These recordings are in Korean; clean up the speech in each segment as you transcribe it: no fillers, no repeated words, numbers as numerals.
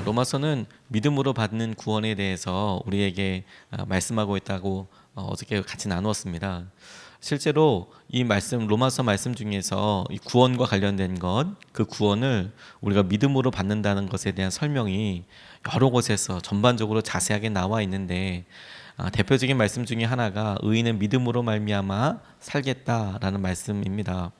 로마서는 믿음으로 받는 구원에 대해서 우리에게 말씀하고 있다고 어저께 같이 나누었습니다. 실제로 이 말씀, 로마서 말씀 중에서 이 구원과 관련된 것, 그 구원을 우리가 믿음으로 받는다는 것에 대한 설명이 여러 곳에서 전반적으로 자세하게 나와 있는데, 대표적인 말씀 중에 하나가 의인은 믿음으로 말미암아 살겠다라는 말씀입니다.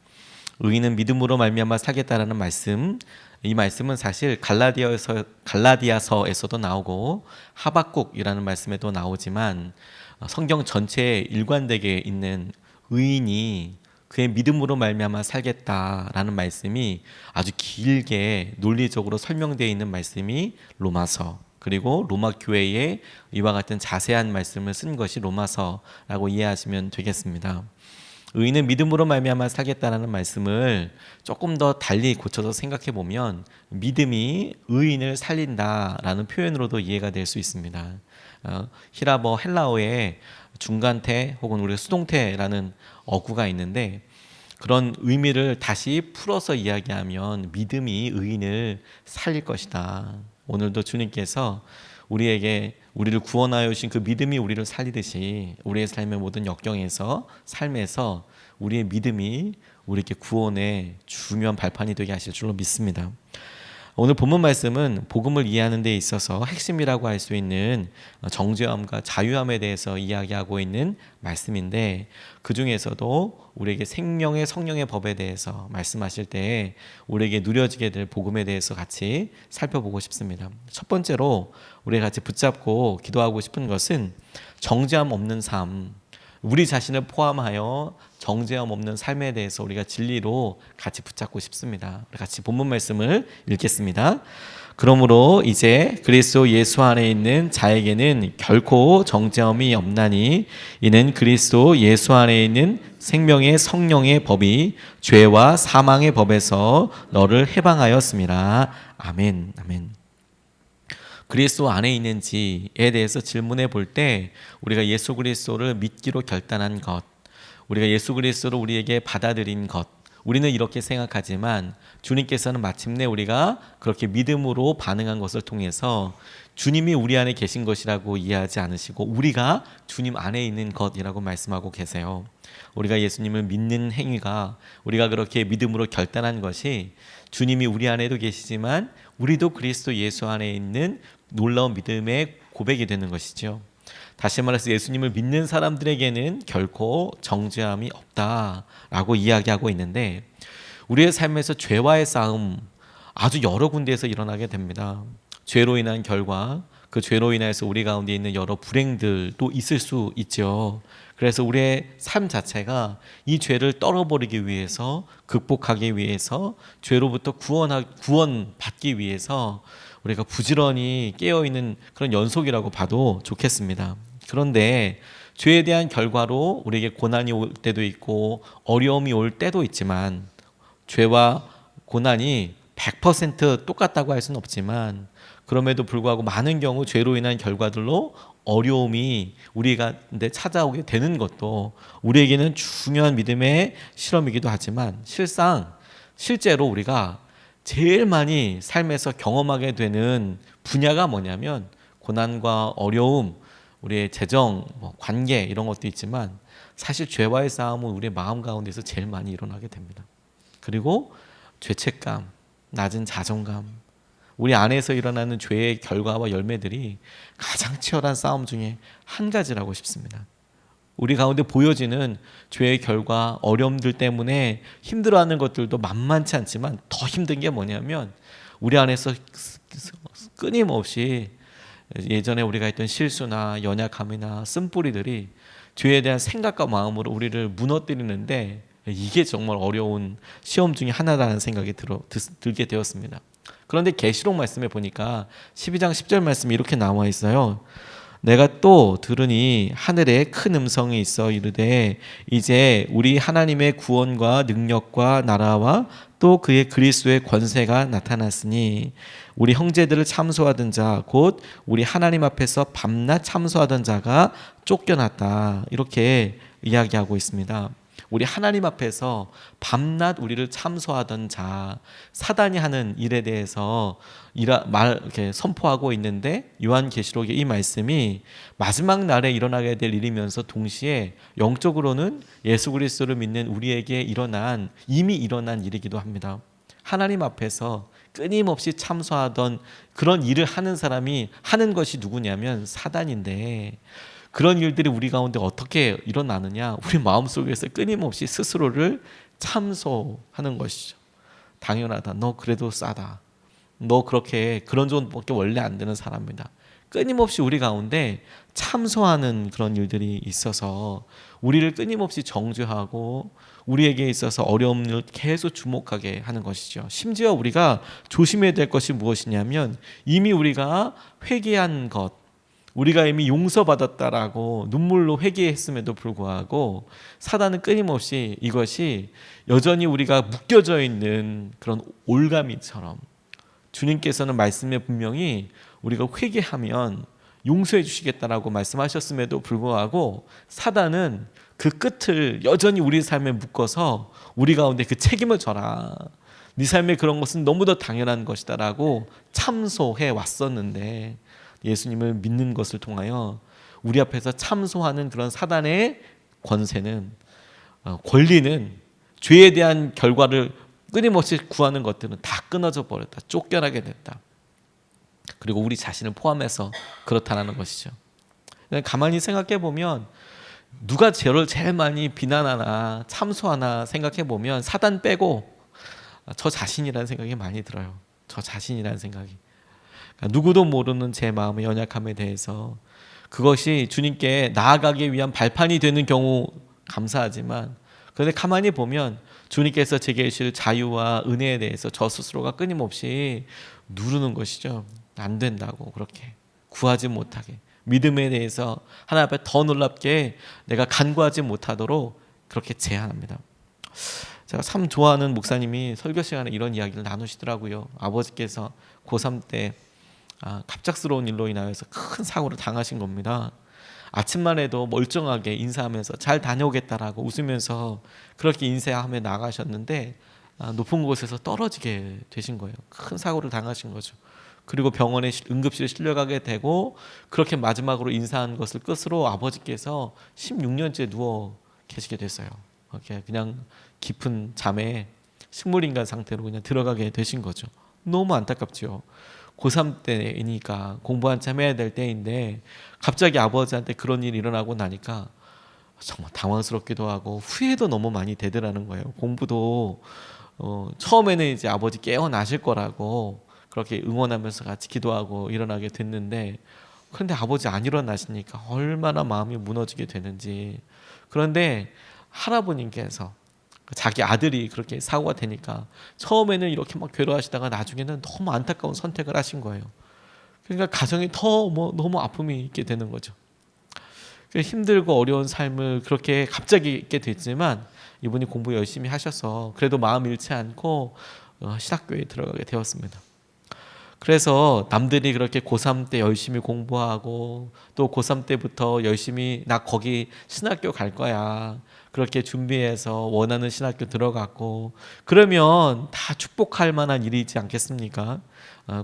의인은 믿음으로 말미암아 살겠다라는 말씀, 이 말씀은 사실 갈라디아서에서도 나오고 하박국이라는 말씀에도 나오지만, 성경 전체에 일관되게 있는 의인이 그의 믿음으로 말미암아 살겠다라는 말씀이 아주 길게 논리적으로 설명되어 있는 말씀이 로마서, 그리고 로마 교회에 이와 같은 자세한 말씀을 쓴 것이 로마서라고 이해하시면 되겠습니다. 의인은 믿음으로 말미암아 살겠다라는 말씀을 조금 더 달리 고쳐서 생각해 보면 믿음이 의인을 살린다라는 표현으로도 이해가 될 수 있습니다. 히라버 헬라어에 중간태 혹은 우리가 수동태라는 어구가 있는데, 그런 의미를 다시 풀어서 이야기하면 믿음이 의인을 살릴 것이다. 오늘도 주님께서 우리에게 우리를 구원하여 주신 그 믿음이 우리를 살리듯이 우리의 삶의 모든 역경에서 삶에서 우리의 믿음이 우리에게 구원의 중요한 발판이 되게 하실 줄로 믿습니다. 오늘 본문 말씀은 복음을 이해하는 데 있어서 핵심이라고 할 수 있는 정죄함과 자유함에 대해서 이야기하고 있는 말씀인데, 그 중에서도 우리에게 생명의 성령의 법에 대해서 말씀하실 때 우리에게 누려지게 될 복음에 대해서 같이 살펴보고 싶습니다. 첫 번째로 우리가 같이 붙잡고 기도하고 싶은 것은 정죄함 없는 삶, 우리 자신을 포함하여 정죄함 없는 삶에 대해서 우리가 진리로 같이 붙잡고 싶습니다. 우리 같이 본문 말씀을 읽겠습니다. 그러므로 이제 그리스도 예수 안에 있는 자에게는 결코 정죄함이 없나니, 이는 그리스도 예수 안에 있는 생명의 성령의 법이 죄와 사망의 법에서 너를 해방하였습니다. 아멘. 아멘. 그리스도 안에 있는지에 대해서 질문해 볼 때, 우리가 예수 그리스도를 믿기로 결단한 것, 우리가 예수 그리스도를 우리에게 받아들인 것, 우리는 이렇게 생각하지만 주님께서는 마침내 우리가 그렇게 믿음으로 반응한 것을 통해서 주님이 우리 안에 계신 것이라고 이해하지 않으시고 우리가 주님 안에 있는 것이라고 말씀하고 계세요. 우리가 예수님을 믿는 행위가, 우리가 그렇게 믿음으로 결단한 것이 주님이 우리 안에도 계시지만 우리도 그리스도 예수 안에 있는 놀라운 믿음의 고백이 되는 것이죠. 다시 말해서 예수님을 믿는 사람들에게는 결코 정죄함이 없다라고 이야기하고 있는데, 우리의 삶에서 죄와의 싸움 아주 여러 군데에서 일어나게 됩니다. 죄로 인한 결과, 그 죄로 인해서 우리 가운데 있는 여러 불행들도 있을 수 있죠. 그래서 우리의 삶 자체가 이 죄를 떨어버리기 위해서, 극복하기 위해서, 죄로부터 구원받기 위해서 우리가 부지런히 깨어있는 그런 연속이라고 봐도 좋겠습니다. 그런데 죄에 대한 결과로 우리에게 고난이 올 때도 있고 어려움이 올 때도 있지만, 죄와 고난이 100% 똑같다고 할 수는 없지만, 그럼에도 불구하고 많은 경우 죄로 인한 결과들로 어려움이 우리 가운데 찾아오게 되는 것도 우리에게는 중요한 믿음의 실험이기도 하지만, 실제로 우리가 제일 많이 삶에서 경험하게 되는 분야가 뭐냐면 고난과 어려움, 우리의 재정, 관계 이런 것도 있지만, 사실 죄와의 싸움은 우리의 마음 가운데서 제일 많이 일어나게 됩니다. 그리고 죄책감, 낮은 자존감, 우리 안에서 일어나는 죄의 결과와 열매들이 가장 치열한 싸움 중에 한 가지라고 싶습니다. 우리 가운데 보여지는 죄의 결과, 어려움들 때문에 힘들어하는 것들도 만만치 않지만 더 힘든 게 뭐냐면, 우리 안에서 끊임없이 예전에 우리가 했던 실수나 연약함이나 쓴뿌리들이 죄에 대한 생각과 마음으로 우리를 무너뜨리는데, 이게 정말 어려운 시험 중에 하나라는 생각이 들게 되었습니다. 그런데 계시록 말씀에 보니까 12장 10절 말씀이 이렇게 나와 있어요. 내가 또 들으니 하늘에 큰 음성이 있어 이르되, 이제 우리 하나님의 구원과 능력과 나라와 또 그의 그리스도의 권세가 나타났으니 우리 형제들을 참소하던 자, 곧 우리 하나님 앞에서 밤낮 참소하던 자가 쫓겨났다. 이렇게 이야기하고 있습니다. 우리 하나님 앞에서 밤낮 우리를 참소하던 자, 사단이 하는 일에 대해서 이렇게 선포하고 있는데, 요한계시록의 이 말씀이 마지막 날에 일어나게 될 일이면서 동시에 영적으로는 예수 그리스도를 믿는 우리에게 이미 일어난 일이기도 합니다. 하나님 앞에서 끊임없이 참소하던 그런 일을 하는 사람이 하는 것이 누구냐면 사단인데, 그런 일들이 우리 가운데 어떻게 일어나느냐? 우리 마음속에서 끊임없이 스스로를 참소하는 것이죠. 당연하다. 너 그래도 싸다. 너 그런 정도밖에 원래 안 되는 사람이다. 끊임없이 우리 가운데 참소하는 그런 일들이 있어서 우리를 끊임없이 정죄하고 우리에게 있어서 어려움을 계속 주목하게 하는 것이죠. 심지어 우리가 조심해야 될 것이 무엇이냐면, 이미 우리가 회개한 것, 우리가 이미 용서받았다라고 눈물로 회개했음에도 불구하고 사단은 끊임없이 이것이 여전히 우리가 묶여져 있는 그런 올가미처럼, 주님께서는 말씀에 분명히 우리가 회개하면 용서해 주시겠다라고 말씀하셨음에도 불구하고 사단은 그 끝을 여전히 우리 삶에 묶어서 우리 가운데 그 책임을 져라, 네 삶에 그런 것은 너무도 당연한 것이다라고 참소해 왔었는데, 예수님을 믿는 것을 통하여 우리 앞에서 참소하는 그런 사단의 권리는 죄에 대한 결과를 끊임없이 구하는 것들은 다 끊어져 버렸다. 쫓겨나게 됐다. 그리고 우리 자신을 포함해서 그렇다는 것이죠. 가만히 생각해 보면 누가 죄를 제일 많이 비난하나 참소하나 생각해 보면 사단 빼고 저 자신이라는 생각이 많이 들어요. 저 자신이라는 생각이. 누구도 모르는 제 마음의 연약함에 대해서, 그것이 주님께 나아가기 위한 발판이 되는 경우 감사하지만, 그런데 가만히 보면 주님께서 제게 주실 자유와 은혜에 대해서 저 스스로가 끊임없이 누르는 것이죠. 안 된다고, 그렇게 구하지 못하게, 믿음에 대해서 하나님 앞에 더 놀랍게 내가 간구하지 못하도록 그렇게 제한합니다. 제가 참 좋아하는 목사님이 설교 시간에 이런 이야기를 나누시더라고요. 아버지께서 고3 때 갑작스러운 일로 인하여서 큰 사고를 당하신 겁니다. 아침만 해도 멀쩡하게 인사하면서 잘 다녀오겠다라고 웃으면서 그렇게 인사하며 나가셨는데 높은 곳에서 떨어지게 되신 거예요. 큰 사고를 당하신 거죠. 그리고 병원에 응급실에 실려가게 되고, 그렇게 마지막으로 인사한 것을 끝으로 아버지께서 16년째 누워 계시게 됐어요. 그냥 깊은 잠에 식물인간 상태로 그냥 들어가게 되신 거죠. 너무 안타깝죠. 고3 때이니까 공부 한참 해야 될 때인데 갑자기 아버지한테 그런 일이 일어나고 나니까 정말 당황스럽기도 하고 후회도 너무 많이 되더라는 거예요. 공부도 처음에는 이제 아버지 깨어나실 거라고 그렇게 응원하면서 같이 기도하고 일어나게 됐는데, 그런데 아버지 안 일어나시니까 얼마나 마음이 무너지게 되는지. 그런데 할아버님께서 자기 아들이 그렇게 사고가 되니까 처음에는 이렇게 막 괴로워하시다가 나중에는 너무 안타까운 선택을 하신 거예요. 그러니까 가정이 너무 아픔이 있게 되는 거죠. 힘들고 어려운 삶을 그렇게 갑자기 있게 됐지만 이분이 공부 열심히 하셔서 그래도 마음 잃지 않고 신학교에 들어가게 되었습니다. 그래서 남들이 그렇게 고3 때 열심히 공부하고 또 고3 때부터 열심히 나 거기 신학교 갈 거야, 그렇게 준비해서 원하는 신학교 들어갔고, 그러면 다 축복할 만한 일이지 않겠습니까?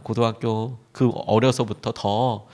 고등학교 어려서부터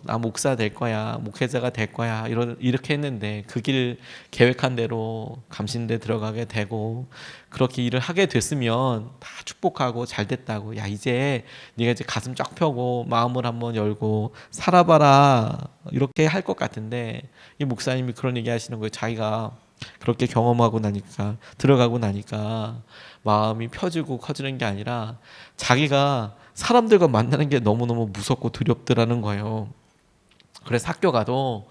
나 목사 될 거야, 목회자가 될 거야, 이렇게 했는데 그 길 계획한 대로 감신대 들어가게 되고 그렇게 일을 하게 됐으면 다 축복하고 잘 됐다고, 야 이제 네가 이제 가슴 쫙 펴고 마음을 한번 열고 살아봐라, 이렇게 할 것 같은데 이 목사님이 그런 얘기 하시는 거예요. 자기가 그렇게 경험하고 나니까, 들어가고 나니까 마음이 펴지고 커지는 게 아니라 자기가 사람들과 만나는 게 너무너무 무섭고 두렵더라는 거예요. 그래서 학교 가도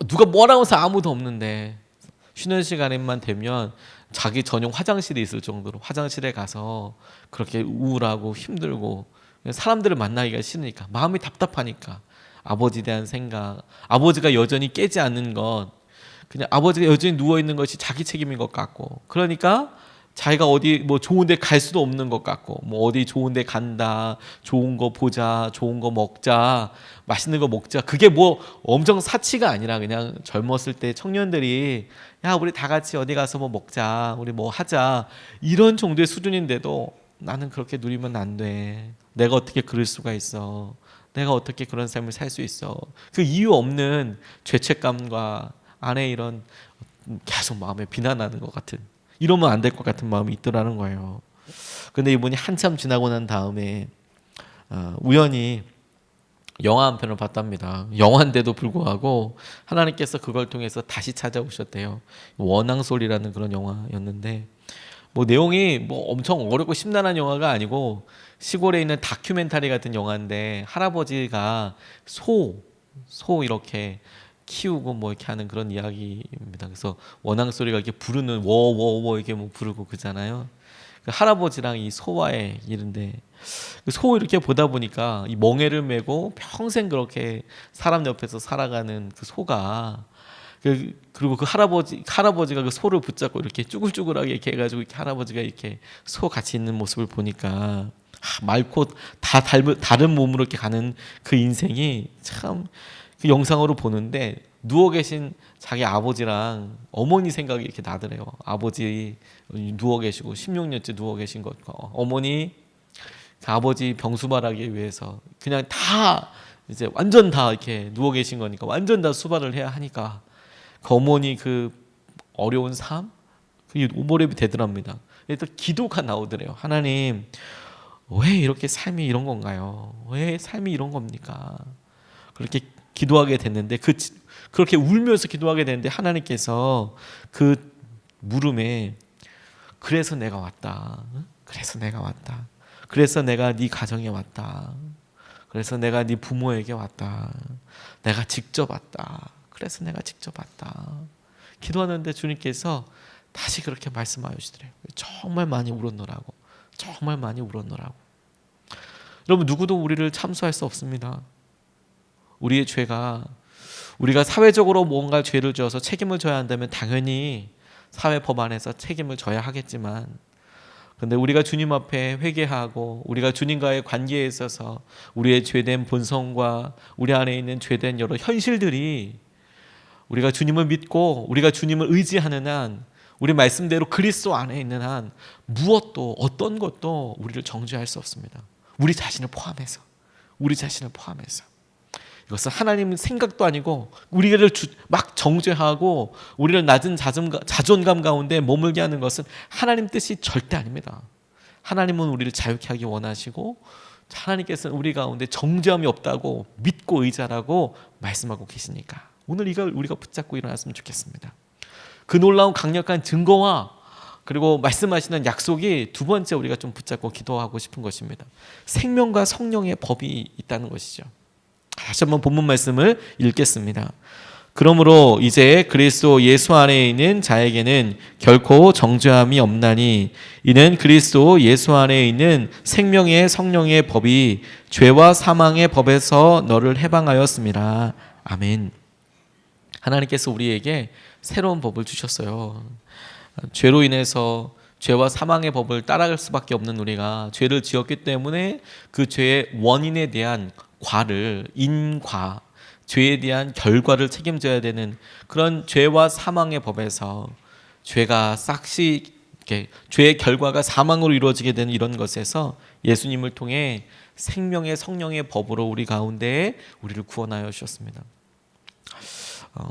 누가 뭐라고 해서 아무도 없는데 쉬는 시간에만 되면 자기 전용 화장실이 있을 정도로 화장실에 가서 그렇게 우울하고 힘들고, 사람들을 만나기가 싫으니까, 마음이 답답하니까, 아버지에 대한 생각, 아버지가 여전히 깨지 않는 것, 그냥 아버지가 여전히 누워있는 것이 자기 책임인 것 같고, 그러니까 자기가 어디 뭐 좋은 데 갈 수도 없는 것 같고, 뭐 어디 좋은 데 간다, 좋은 거 보자, 좋은 거 먹자, 맛있는 거 먹자, 그게 뭐 엄청 사치가 아니라 그냥 젊었을 때 청년들이 야 우리 다 같이 어디 가서 뭐 먹자, 우리 뭐 하자, 이런 정도의 수준인데도 나는 그렇게 누리면 안 돼, 내가 어떻게 그럴 수가 있어, 내가 어떻게 그런 삶을 살 수 있어, 그 이유 없는 죄책감과 안에 이런 계속 마음에 비난하는 것 같은, 이러면 안 될 것 같은 마음이 있더라는 거예요. 근데 이분이 한참 지나고 난 다음에 우연히 영화 한 편을 봤답니다. 영화인데도 불구하고 하나님께서 그걸 통해서 다시 찾아오셨대요. 원앙소리라는 그런 영화였는데, 뭐 내용이 뭐 엄청 어렵고 심란한 영화가 아니고 시골에 있는 다큐멘터리 같은 영화인데, 할아버지가 소 이렇게 키우고 뭐 이렇게 하는 그런 이야기입니다. 그래서 원앙 소리가 이렇게 부르는 워워워 이렇게 뭐 부르고 그러잖아요. 그 할아버지랑 이 소와의 일인데, 그 소 이렇게 보다 보니까 이 멍에를 메고 평생 그렇게 사람 옆에서 살아가는 그 소가, 그리고 그 할아버지가 그 소를 붙잡고 이렇게 쭈글쭈글하게 이렇게 해가지고 이렇게 할아버지가 이렇게 소 같이 있는 모습을 보니까 맑고 다 다른 몸으로 이렇게 가는 그 인생이 참, 그 영상으로 보는데 누워 계신 자기 아버지랑 어머니 생각이 이렇게 나더래요. 아버지 누워 계시고 16년째 누워 계신 것과 어머니 그 아버지 병수발하기 위해서 그냥 다 이제 완전 다 이렇게 누워 계신 거니까 완전 다 수발을 해야 하니까 그 어머니 그 어려운 삶, 그게 오버랩이 되더랍니다. 또 기도가 나오더래요. 하나님, 왜 이렇게 삶이 이런 건가요? 왜 삶이 이런 겁니까? 그렇게 기도하게 됐는데, 그렇게 울면서 기도하게 됐는데 하나님께서 그 물음에 그래서 내가 왔다. 그래서 내가 왔다. 그래서 내가 네 가정에 왔다. 그래서 내가 네 부모에게 왔다. 내가 직접 왔다. 그래서 내가 직접 왔다. 기도하는데 주님께서 다시 그렇게 말씀하여 주시더래요. 정말 많이 울었노라고. 정말 많이 울었노라고. 여러분, 누구도 우리를 참수할 수 없습니다. 우리의 죄가, 우리가 사회적으로 뭔가 죄를 지어서 책임을 져야 한다면 당연히 사회 법안에서 책임을 져야 하겠지만, 근데 우리가 주님 앞에 회개하고 우리가 주님과의 관계에 있어서 우리의 죄된 본성과 우리 안에 있는 죄된 여러 현실들이, 우리가 주님을 믿고 우리가 주님을 의지하는 한, 우리 말씀대로 그리스도 안에 있는 한 무엇도 어떤 것도 우리를 정죄할 수 없습니다. 우리 자신을 포함해서, 우리 자신을 포함해서. 이것은 하나님 생각도 아니고 우리를 막 정죄하고 우리를 낮은 자존감 가운데 머물게 하는 것은 하나님 뜻이 절대 아닙니다. 하나님은 우리를 자유케 하기 원하시고 하나님께서는 우리 가운데 정죄함이 없다고 믿고 의지하라고 말씀하고 계시니까 오늘 이걸 우리가 붙잡고 일어났으면 좋겠습니다. 그 놀라운 강력한 증거와 그리고 말씀하시는 약속이 두 번째 우리가 좀 붙잡고 기도하고 싶은 것입니다. 생명과 성령의 법이 있다는 것이죠. 다시 한번 본문 말씀을 읽겠습니다. 그러므로 이제 그리스도 예수 안에 있는 자에게는 결코 정죄함이 없나니 이는 그리스도 예수 안에 있는 생명의 성령의 법이 죄와 사망의 법에서 너를 해방하였습니다. 아멘. 하나님께서 우리에게 새로운 법을 주셨어요. 죄로 인해서 죄와 사망의 법을 따라갈 수밖에 없는 우리가 죄를 지었기 때문에 그 죄의 원인에 대한 과를, 인과, 죄에 대한 결과를 책임져야 되는 그런 죄와 사망의 법에서 죄가 싹시 죄의 결과가 사망으로 이루어지게 되는 이런 것에서 예수님을 통해 생명의 성령의 법으로 우리 가운데 우리를 구원하여 주셨습니다.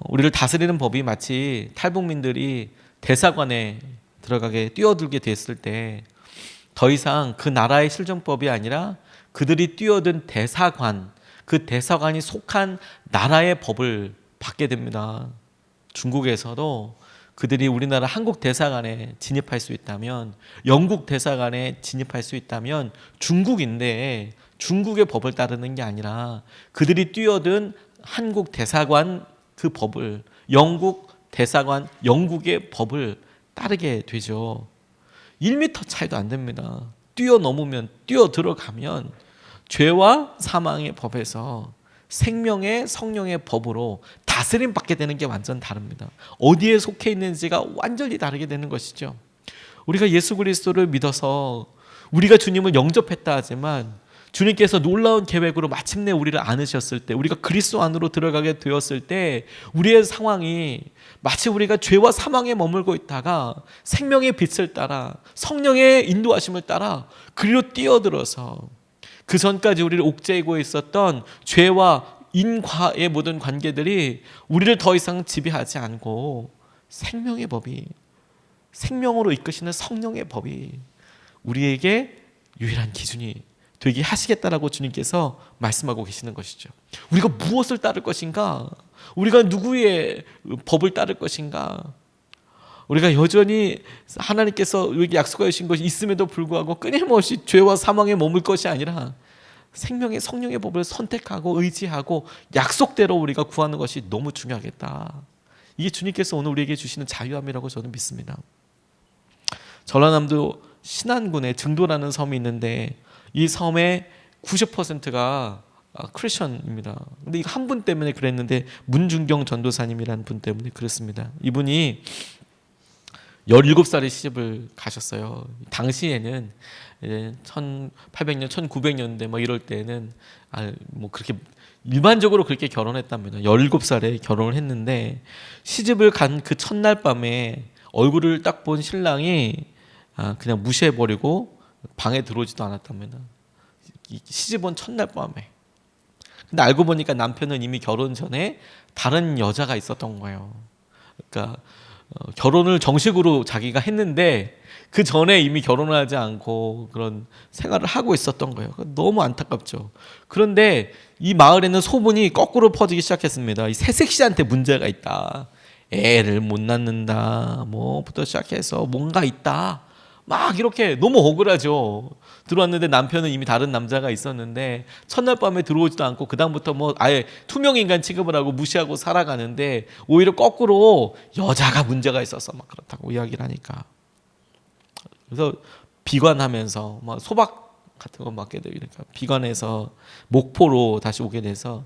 우리를 다스리는 법이 마치 탈북민들이 대사관에 들어가게 뛰어들게 됐을 때 더 이상 그 나라의 실정법이 아니라 그들이 뛰어든 대사관, 그 대사관이 속한 나라의 법을 받게 됩니다. 중국에서도 그들이 우리나라 한국 대사관에 진입할 수 있다면, 영국 대사관에 진입할 수 있다면 중국인데 중국의 법을 따르는 게 아니라 그들이 뛰어든 한국 대사관 그 법을, 영국 대사관 영국의 법을 따르게 되죠. 1m 차이도 안 됩니다. 뛰어넘으면, 뛰어들어가면 죄와 사망의 법에서 생명의 성령의 법으로 다스림 받게 되는 게 완전 다릅니다. 어디에 속해 있는지가 완전히 다르게 되는 것이죠. 우리가 예수 그리스도를 믿어서 우리가 주님을 영접했다 하지만 주님께서 놀라운 계획으로 마침내 우리를 안으셨을 때, 우리가 그리스도 안으로 들어가게 되었을 때 우리의 상황이 마치 우리가 죄와 사망에 머물고 있다가 생명의 빛을 따라 성령의 인도하심을 따라 그리로 뛰어들어서 그 전까지 우리를 옥죄이고 있었던 죄와 인과의 모든 관계들이 우리를 더 이상 지배하지 않고 생명의 법이, 생명으로 이끄시는 성령의 법이 우리에게 유일한 기준이 되게 하시겠다라고 주님께서 말씀하고 계시는 것이죠. 우리가 무엇을 따를 것인가? 우리가 누구의 법을 따를 것인가? 우리가 여전히 하나님께서 우리에게 약속하여 주신 것이 있음에도 불구하고 끊임없이 죄와 사망에 머물 것이 아니라 생명의 성령의 법을 선택하고 의지하고 약속대로 우리가 구하는 것이 너무 중요하겠다. 이게 주님께서 오늘 우리에게 주시는 자유함이라고 저는 믿습니다. 전라남도 신안군에 증도라는 섬이 있는데 이 섬의 90%가 크리스천입니다. 근데 이거 한 분 때문에 그랬는데 문중경 전도사님이라는 분 때문에 그렇습니다. 이분이 17살에 시집을 가셨어요. 당시에는 1800년, 1900년대 뭐 이럴 때는 뭐 그렇게 일반적으로 그렇게 결혼했답니다. 17살에 결혼을 했는데 시집을 간 그 첫날 밤에 얼굴을 딱 본 신랑이 그냥 무시해버리고 방에 들어오지도 않았답니다. 시집 온 첫날 밤에. 근데 알고 보니까 남편은 이미 결혼 전에 다른 여자가 있었던 거예요. 그러니까 결혼을 정식으로 자기가 했는데 그 전에 이미 결혼을 하지 않고 그런 생활을 하고 있었던 거예요. 너무 안타깝죠. 그런데 이 마을에는 소문이 거꾸로 퍼지기 시작했습니다. 이 새색 씨한테 문제가 있다. 애를 못 낳는다. 뭐부터 시작해서 뭔가 있다. 막 이렇게 너무 억울하죠. 들어왔는데 남편은 이미 다른 남자가 있었는데 첫날 밤에 들어오지도 않고 그다음부터 뭐 아예 투명인간 취급을 하고 무시하고 살아가는데 오히려 거꾸로 여자가 문제가 있어서 막 그렇다고 이야기를 하니까, 그래서 비관하면서 막 소박 같은 거 맞게 되니까 비관해서 목포로 다시 오게 돼서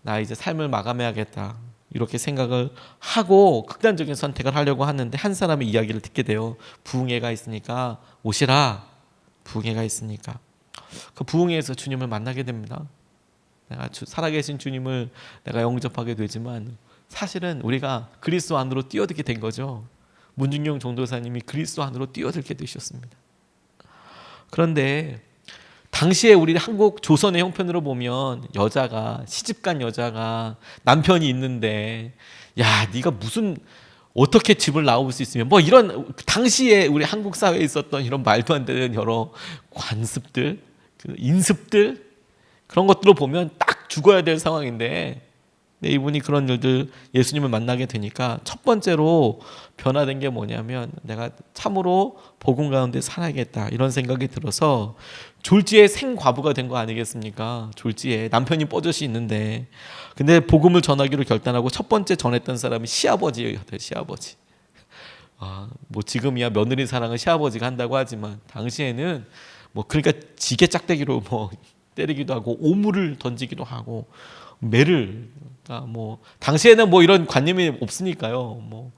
나 이제 삶을 마감해야겠다 이렇게 생각을 하고 극단적인 선택을 하려고 하는데 한 사람의 이야기를 듣게 돼요. 부흥회가 있으니까 오시라. 부흥회가 있으니까. 그 부흥회에서 주님을 만나게 됩니다. 내가 살아계신 주님을 내가 영접하게 되지만 사실은 우리가 그리스도 안으로 뛰어들게 된 거죠. 문중경 전도사님이 그리스도 안으로 뛰어들게 되셨습니다. 그런데 당시에 우리 한국 조선의 형편으로 보면 여자가 시집간 여자가 남편이 있는데 야 네가 무슨 어떻게 집을 나올 수 있으면 뭐 이런 당시에 우리 한국 사회에 있었던 이런 말도 안 되는 여러 관습들, 인습들 그런 것들로 보면 딱 죽어야 될 상황인데 이분이 그런 일들 예수님을 만나게 되니까 첫 번째로 변화된 게 뭐냐면 내가 참으로 복음 가운데 살아야겠다 이런 생각이 들어서 졸지에 생과부가 된 거 아니겠습니까? 졸지에 남편이 뻐젓이 있는데 근데 복음을 전하기로 결단하고 첫 번째 전했던 사람이 시아버지였대요. 시아버지. 뭐 지금이야 며느리 사랑을 시아버지가 한다고 하지만 당시에는 뭐 그러니까 지게 짝대기로 뭐 때리기도 하고 오물을 던지기도 하고 매를 뭐 당시에는 뭐 이런 관념이 없으니까요. 뭐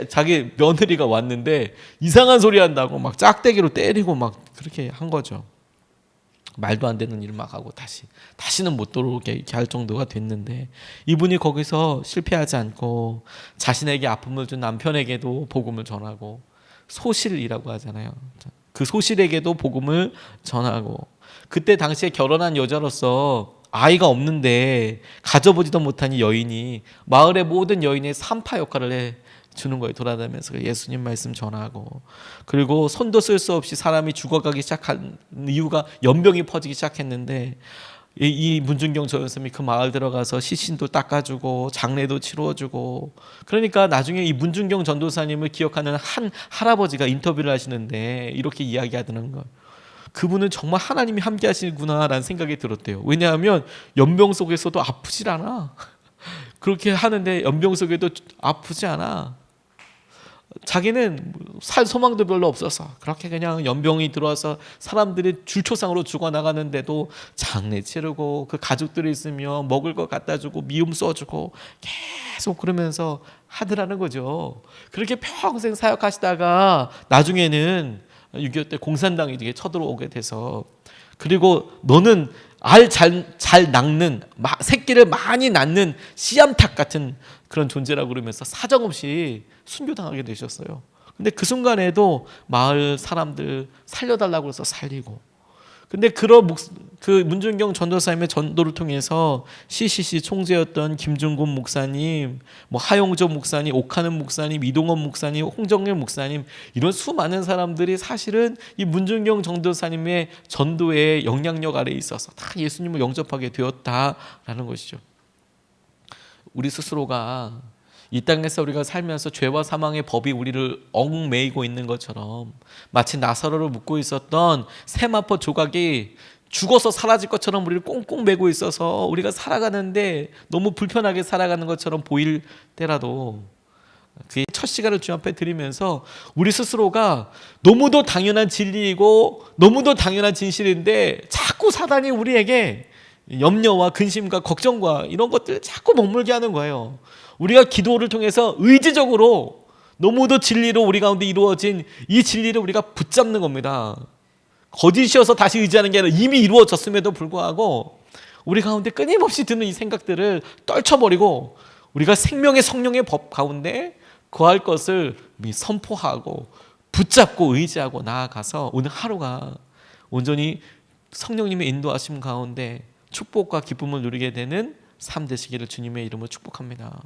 자기 며느리가 왔는데 이상한 소리 한다고 막 짝대기로 때리고 막 그렇게 한 거죠. 말도 안 되는 일 막 하고 다시는 못 들어오게 이렇게 할 정도가 됐는데 이분이 거기서 실패하지 않고 자신에게 아픔을 준 남편에게도 복음을 전하고 소실이라고 하잖아요. 그 소실에게도 복음을 전하고 그때 당시에 결혼한 여자로서 아이가 없는데 가져보지도 못한 이 여인이 마을의 모든 여인의 산파 역할을 해 주는 거예요. 돌아다니면서 예수님 말씀 전하고 그리고 손도 쓸 수 없이 사람이 죽어가기 시작한 이유가 연병이 퍼지기 시작했는데 이 문중경 전도사님이 그 마을 들어가서 시신도 닦아주고 장례도 치러주고 그러니까 나중에 이 문중경 전도사님을 기억하는 한 할아버지가 인터뷰를 하시는데 이렇게 이야기하더는 거예요. 그분은 정말 하나님이 함께 하시구나라는 생각이 들었대요. 왜냐하면 연병 속에서도 아프질 않아. 그렇게 하는데 연병 속에도 아프지 않아. 자기는 살 소망도 별로 없어서 그렇게 그냥 연병이 들어와서 사람들이 줄초상으로 죽어나가는데도 장례 치르고 그 가족들이 있으면 먹을 거 갖다 주고 미움 써주고 계속 그러면서 하더라는 거죠. 그렇게 평생 사역하시다가 나중에는 6.25 때 공산당이 이렇게 쳐들어오게 돼서, 그리고 너는 잘 낳는, 새끼를 많이 낳는 씨암탉 같은 그런 존재라고 그러면서 사정없이 순교당하게 되셨어요. 근데 그 순간에도 마을 사람들 살려달라고 해서 살리고, 근데 그 문준경 전도사님의 전도를 통해서 CCC 총재였던 김중곤 목사님, 하용조 목사님, 옥하는 목사님, 이동원 목사님, 홍정일 목사님, 이런 수많은 사람들이 사실은 이 문준경 전도사님의 전도의 영향력 아래에 있어서 다 예수님을 영접하게 되었다라는 것이죠. 우리 스스로가 이 땅에서 우리가 살면서 죄와 사망의 법이 우리를 얽매이고 있는 것처럼, 마치 나사로를 묶고 있었던 세마포 조각이 죽어서 사라질 것처럼 우리를 꽁꽁 매고 있어서 우리가 살아가는데 너무 불편하게 살아가는 것처럼 보일 때라도, 그 첫 시간을 주님 앞에 드리면서 우리 스스로가 너무도 당연한 진리이고 너무도 당연한 진실인데 자꾸 사단이 우리에게 염려와 근심과 걱정과 이런 것들을 자꾸 머물게 하는 거예요. 우리가 기도를 통해서 의지적으로 너무도 진리로 우리 가운데 이루어진 이 진리를 우리가 붙잡는 겁니다. 거짓이어서 다시 의지하는 게 아니라 이미 이루어졌음에도 불구하고 우리 가운데 끊임없이 드는 이 생각들을 떨쳐버리고 우리가 생명의 성령의 법 가운데 거할 것을 선포하고 붙잡고 의지하고 나아가서 오늘 하루가 온전히 성령님의 인도하심 가운데 축복과 기쁨을 누리게 되는 삶 되시기를 주님의 이름으로 축복합니다.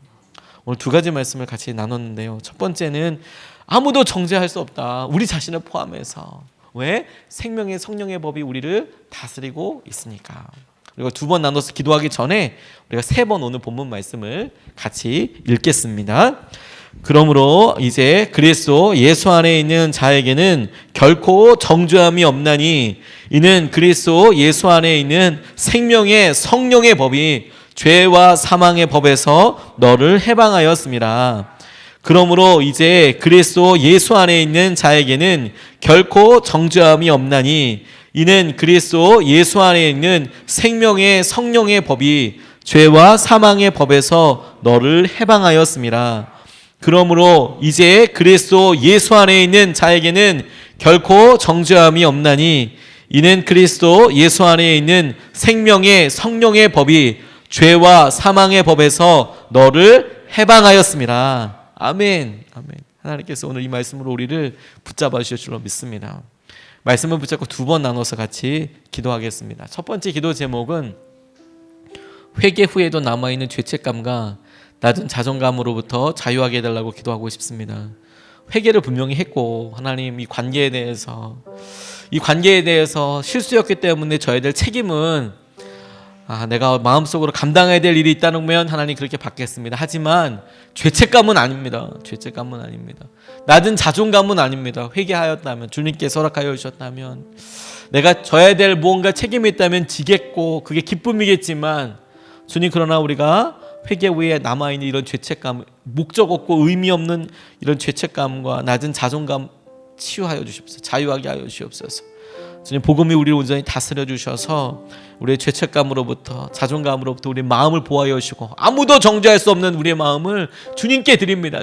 오늘 두 가지 말씀을 같이 나눴는데요. 첫 번째는 아무도 정죄할 수 없다. 우리 자신을 포함해서. 왜? 생명의 성령의 법이 우리를 다스리고 있으니까. 그리고 두 번 나눠서 기도하기 전에 우리가 세 번 오늘 본문 말씀을 같이 읽겠습니다. 그러므로 이제 그리스도 예수 안에 있는 자에게는 결코 정죄함이 없나니 이는 그리스도 예수 안에 있는 생명의 성령의 법이 죄와 사망의 법에서 너를 해방하였습니다. 그러므로 이제 그리스도 예수 안에 있는 자에게는 결코 정죄함이 없나니 이는 그리스도 예수 안에 있는 생명의 성령의 법이 죄와 사망의 법에서 너를 해방하였습니다. 그러므로 이제 그리스도 예수 안에 있는 자에게는 결코 정죄함이 없나니 이는 그리스도 예수 안에 있는 생명의 성령의 법이 죄와 사망의 법에서 너를 해방하였습니다. 아멘. 아멘. 하나님께서 오늘 이 말씀으로 우리를 붙잡아 주실 줄로 믿습니다. 말씀을 붙잡고 두 번 나눠서 같이 기도하겠습니다. 첫 번째 기도 제목은 회개 후에도 남아있는 죄책감과 낮은 자존감으로부터 자유하게 해달라고 기도하고 싶습니다. 회개를 분명히 했고 하나님 이 관계에 대해서 실수였기 때문에 져야 될 책임은 내가 마음속으로 감당해야 될 일이 있다면 하나님 그렇게 받겠습니다. 하지만 죄책감은 아닙니다. 죄책감은 아닙니다. 낮은 자존감은 아닙니다. 회개하였다면, 주님께서 허락하여 주셨다면, 내가 져야 될 무언가 책임이 있다면 지겠고 그게 기쁨이겠지만, 주님 그러나 우리가 회개 후에 남아있는 이런 죄책감, 목적 없고 의미 없는 이런 죄책감과 낮은 자존감 치유하여 주시옵소서. 자유하게 하여 주시옵소서. 주님 복음이 우리를 온전히 다스려 주셔서 우리의 죄책감으로부터, 자존감으로부터 우리 마음을 보호하여 주시고 아무도 정죄할 수 없는 우리의 마음을 주님께 드립니다.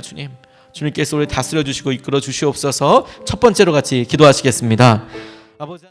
주님께서 우리를 다스려 주시고 이끌어 주시옵소서. 첫 번째로 같이 기도하시겠습니다. 아버지